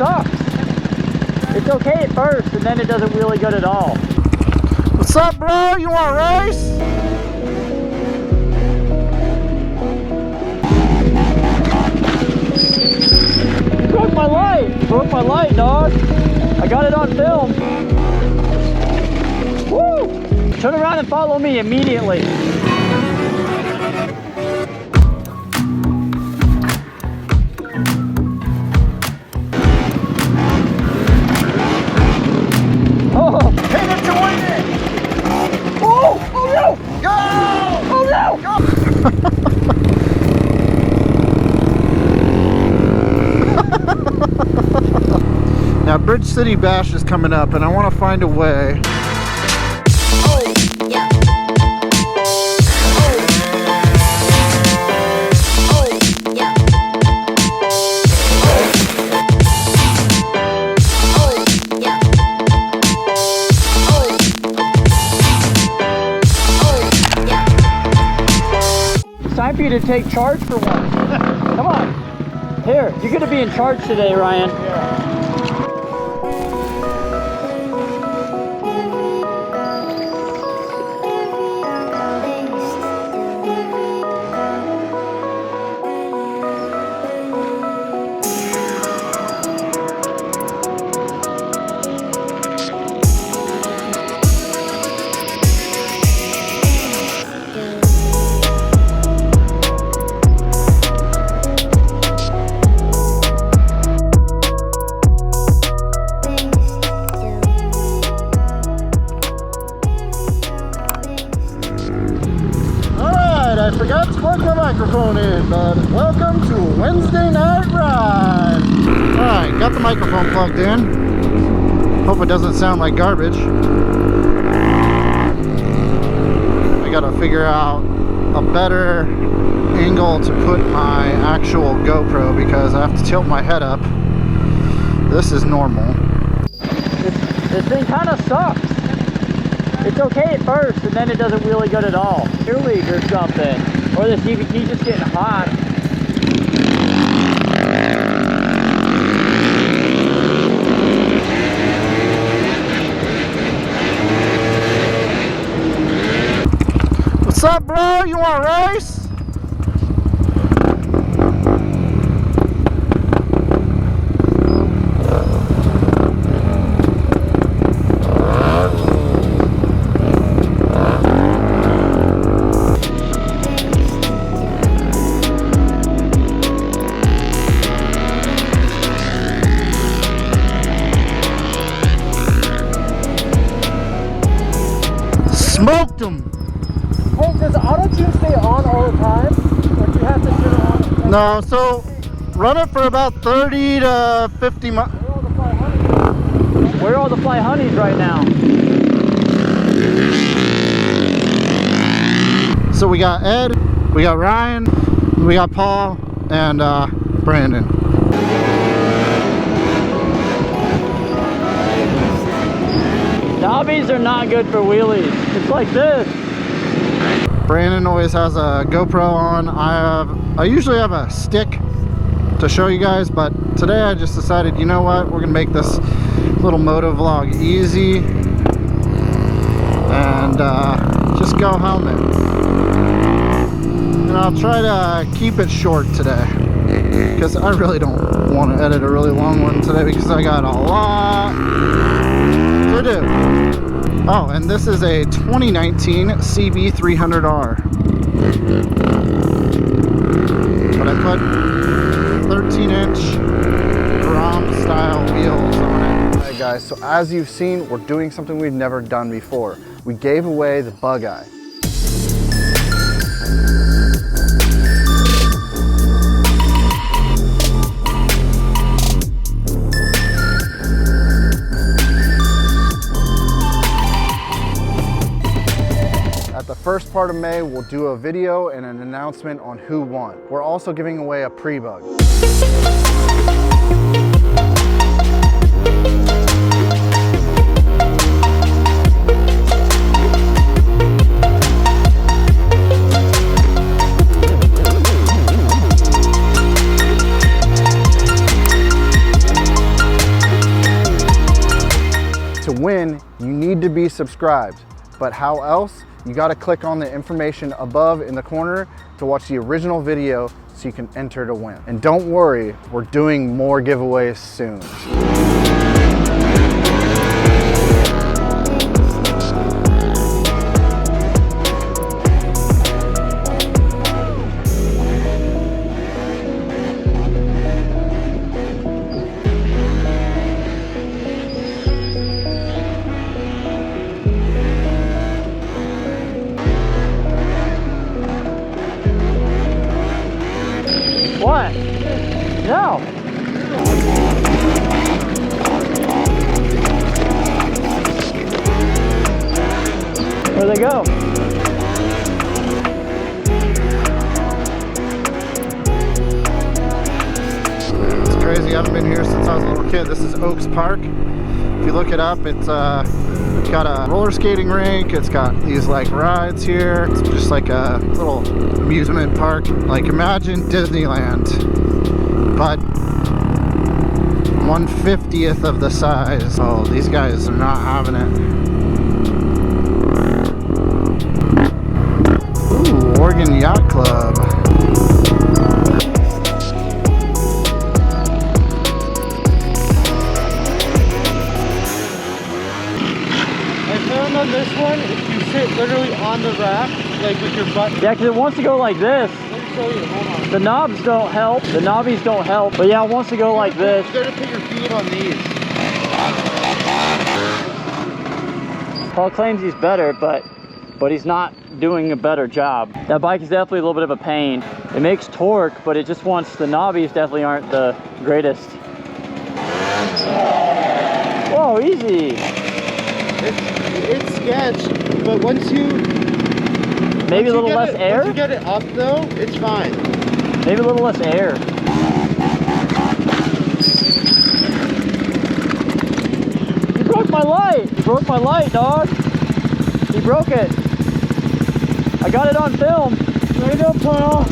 sucks. It's okay at first, and then it doesn't really good at all. What's up, bro? You want to race? Broke my light! Broke my light, dog! I got it on film. Woo! Turn around and follow me immediately. Oh, hit it to win it! Oh! Oh no! Go! Oh no! Now, Bridge City Bash is coming up, and I want to find a way. Oh, yeah. Oh, yeah. Oh, yeah. Oh, yeah. It's time for you to take charge for once. Come on. Here, you're gonna be in charge today, Ryan. Yeah. I forgot to plug my microphone in, but welcome to Wednesday Night Ride. Alright, got the microphone plugged in. Hope it doesn't sound like garbage. I gotta figure out a better angle to put my actual GoPro because I have to tilt my head up. This is normal. This thing kind of sucks. It's okay at first, and then it doesn't really good at all. Your league or something. Or this EVT just getting hot. What's up, bro? You want to race? Smoked them. Hey, does auto tune stay on all the time? Or do you have to turn it on? No, so run it for about 30 to 50 miles. Where are all the fly honeys right now? So we got Ed, we got Ryan, we got Paul, and Brandon. Knobbies are not good for wheelies. It's like this. Brandon always has a GoPro on. I usually have a stick to show you guys, but today I just decided, you know what, we're gonna make this little moto vlog easy and just go helmet. And I'll try to keep it short today because I really don't want to edit a really long one today because I got a lot to do. Oh, and this is a 2019 CB300R. But I put 13-inch Grom style wheels on it. Alright guys, so as you've seen, we're doing something we've never done before. We gave away the Bug Eye. At the first part of May, we'll do a video and an announcement on who won. We're also giving away a pre-bug. need to be subscribed. But how else? You got to click on the information above in the corner to watch the original video so you can enter to win. And don't worry, we're doing more giveaways soon. What? No. Where'd they go? It's crazy, I haven't been here since I was a little kid. This is Oaks Park. If you look it up, it's got a roller skating rink. It's got these like rides here. It's just like a little amusement park. Like imagine Disneyland, but 1/50th of the size. Oh, these guys are not having it. Ooh, Oregon Yacht Club. On this one, if you sit literally on the raft, like with your butt. Yeah, because it wants to go like this. Let me show you, hold on. The knobs don't help. The knobbies don't help. But yeah, it wants to go like this. You gotta put your feet on these. Paul claims he's better, but he's not doing a better job. That bike is definitely a little bit of a pain. It makes torque, but it just wants, the knobbies definitely aren't the greatest. Whoa, easy. It's sketch, but once you... Maybe a little less air? Once you get it up though, it's fine. Maybe a little less air. You broke my light! You broke my light, dog! You broke it! I got it on film! There you go, Paul!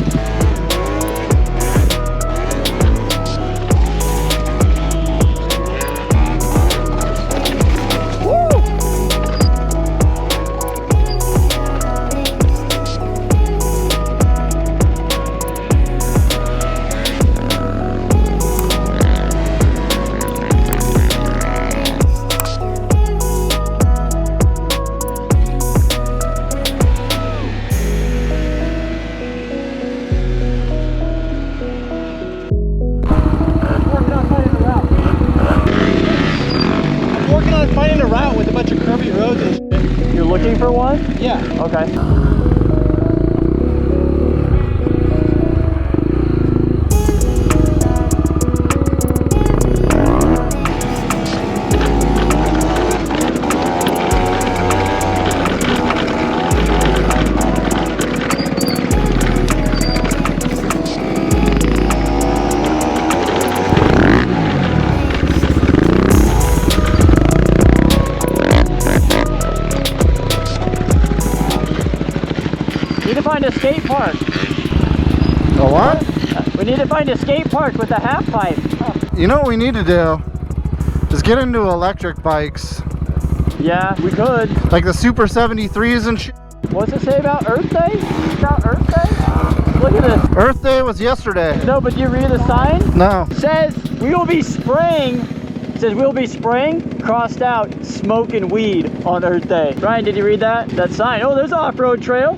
Finding a route with a bunch of curvy roads and shit. You're looking for one? Yeah. Okay. Find a skate park. A what? We need to find a skate park with a half pipe. You know what we need to do is get into electric bikes. Yeah, we could. Like the Super 73s and shit. What's it say about Earth Day? About Earth Day? Look at this. Earth Day was yesterday. No, but do you read the sign? No. It says we will be spraying. It says we'll be spraying, crossed out, smoking weed on Earth Day. Ryan, did you read that? That sign. Oh, there's an off-road trail.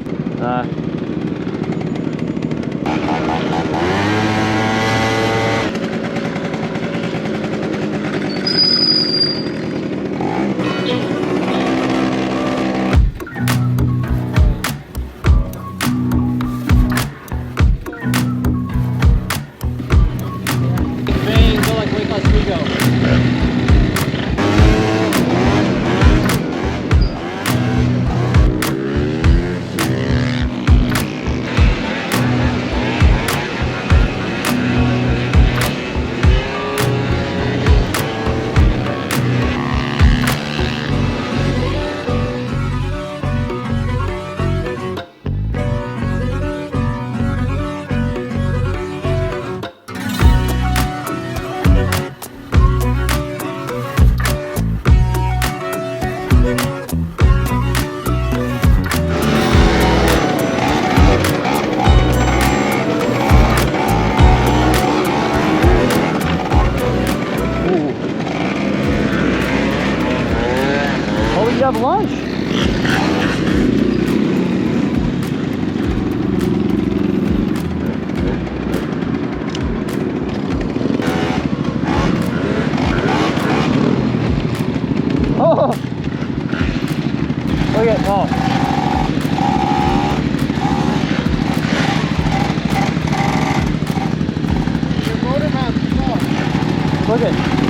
Look at.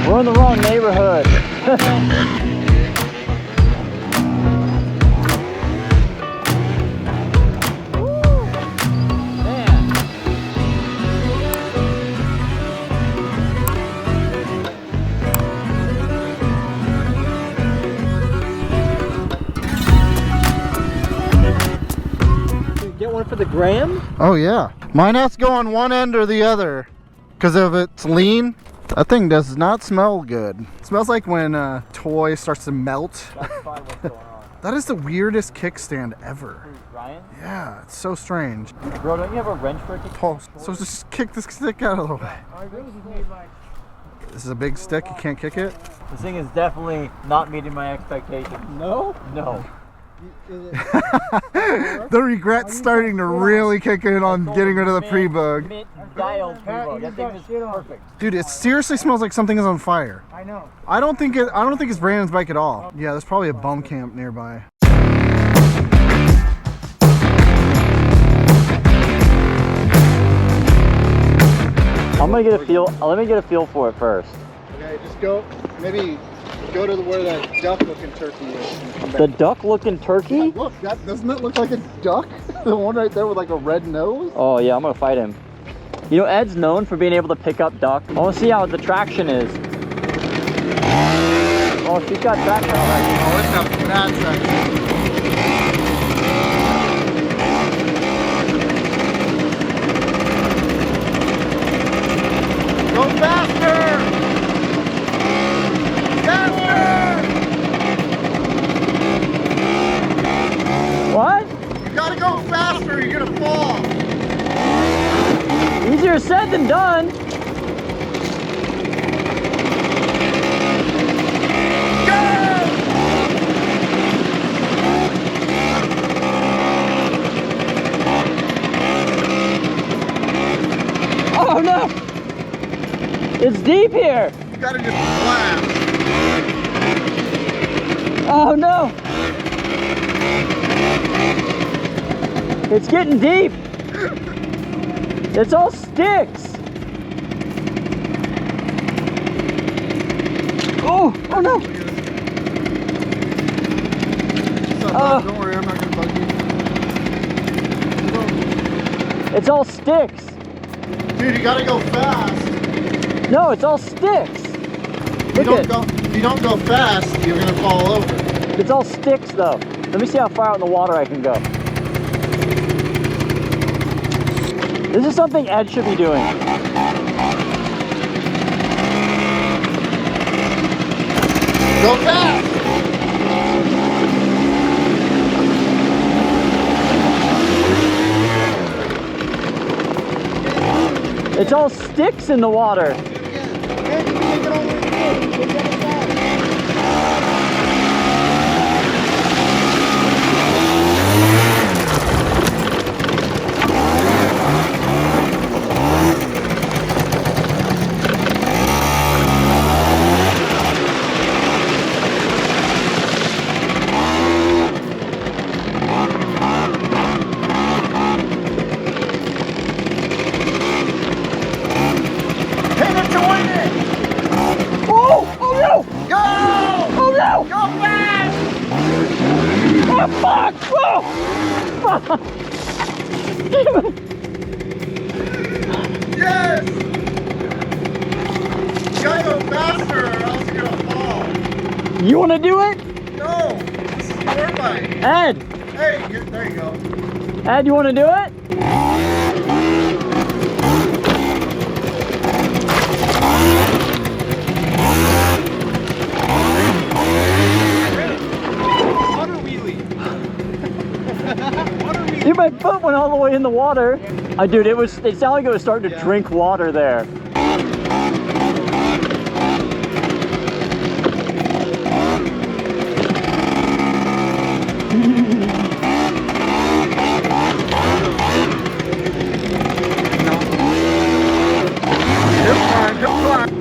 We're in the wrong neighborhood. Get one for the gram? Oh yeah. Mine has to go on one end or the other. Because if it's lean, that thing does not smell good. It smells like when a toy starts to melt. That's probably what's going on. That is the weirdest kickstand ever. Ryan? Yeah, it's so strange. Bro, don't you have a wrench for a kick? Paul, so just kick this stick out of the way. This is a big stick, you can't kick it? This thing is definitely not meeting my expectations. No? No. The regret's starting to really kick in on getting rid of the pre-bug. Dialed pre-bug. That thing is perfect. Dude, it seriously smells like something is on fire. I know. I don't think it's Brandon's bike at all. Yeah, there's probably a bum camp nearby. I'm gonna get a feel. Let me get a feel for it first. Okay, just go. Maybe go to where that duck-looking turkey is. And come back. The duck-looking turkey? Look, doesn't that look like a duck? The one right there with like a red nose. Oh yeah, I'm gonna fight him. You know, Ed's known for being able to pick up duck. I want to see how the traction is. Oh, she's got traction already. Oh, it's got bad traction. Go faster! Faster! What? You gotta go faster, you're gonna fall. Easier said than done. Oh no! It's deep here! You gotta just blast. Oh no! It's getting deep! It's all sticks! Oh! Oh no! Don't worry, I'm not gonna bug you. It's all sticks! Dude, you gotta go fast. No, it's all sticks! If Look at it. you don't go fast, you're gonna fall over. It's all sticks though. Let me see how far out in the water I can go. This is something Ed should be doing. Go fast! It's all sticks in the water. Fuck! Whoa! Fuck! Yes! You gotta go faster or else you're gonna fall. You wanna do it? No! This is your bike. Ed! Hey, there you go. Ed, you wanna do it? Dude, my foot went all the way in the water. Dude, it sounded like it was starting to drink water there.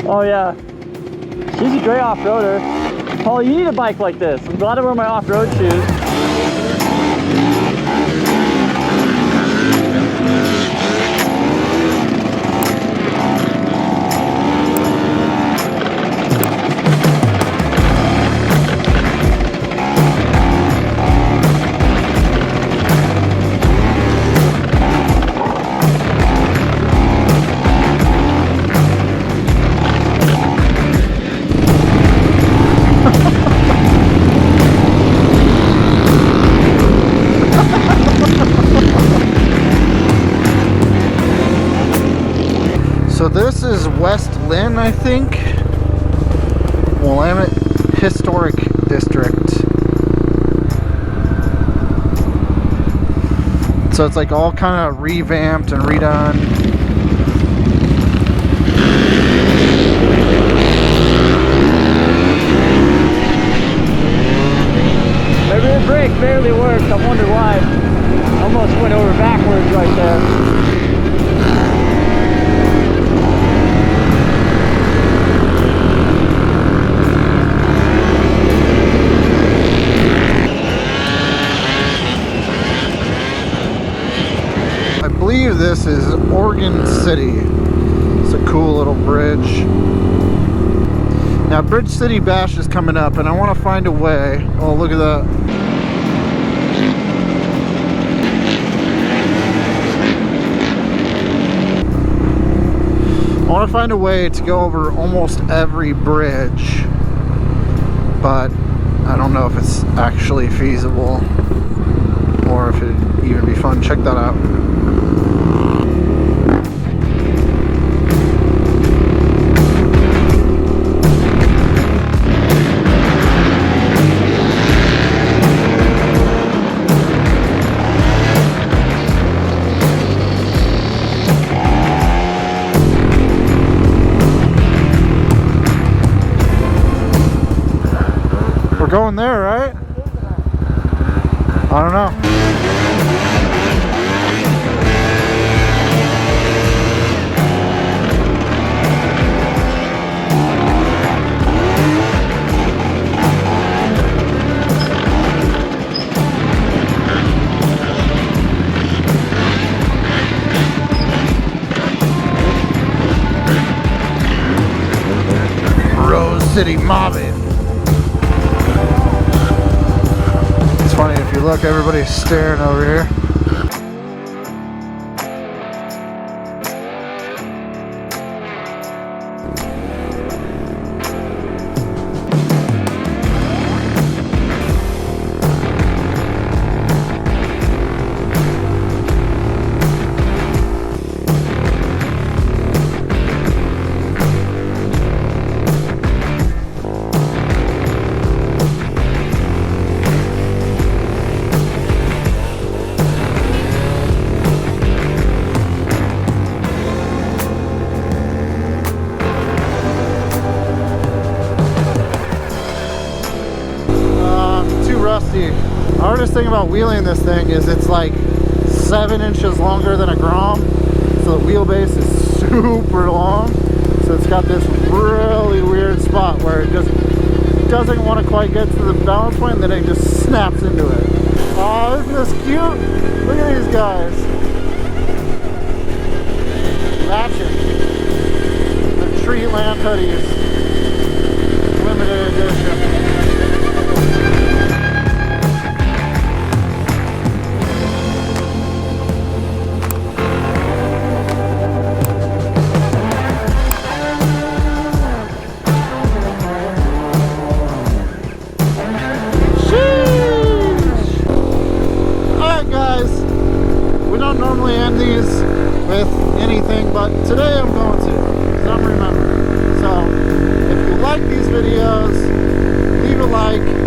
Oh yeah. She's a great off-roader. Paul, you need a bike like this. I'm glad I wear my off-road shoes. So this is West Linn, I think. Willamette Historic District. So it's like all kind of revamped and redone. Maybe the brake barely worked. I wonder why. Almost went over backwards right there. I believe this is Oregon City. It's a cool little bridge. Now Bridge City Bash is coming up and I want to find a way. Oh, look at that. I want to find a way to go over almost every bridge, but I don't know if it's actually feasible or if it'd even be fun. Check that out. We're going there, right? I don't know. Rose City mobbing. It's funny, if you look, everybody's staring over here. see. The hardest thing about wheeling this thing is it's like 7 inches longer than a Grom, so the wheelbase is super long. So it's got this really weird spot where it just doesn't want to quite get to the balance point, and then it just snaps into it. Oh, isn't this cute? Look at these guys. Matching. The Tree Land hoodies. Limited edition. We don't normally end these with anything, but today I'm going to, because I'm remembering. So, if you like these videos, leave a like,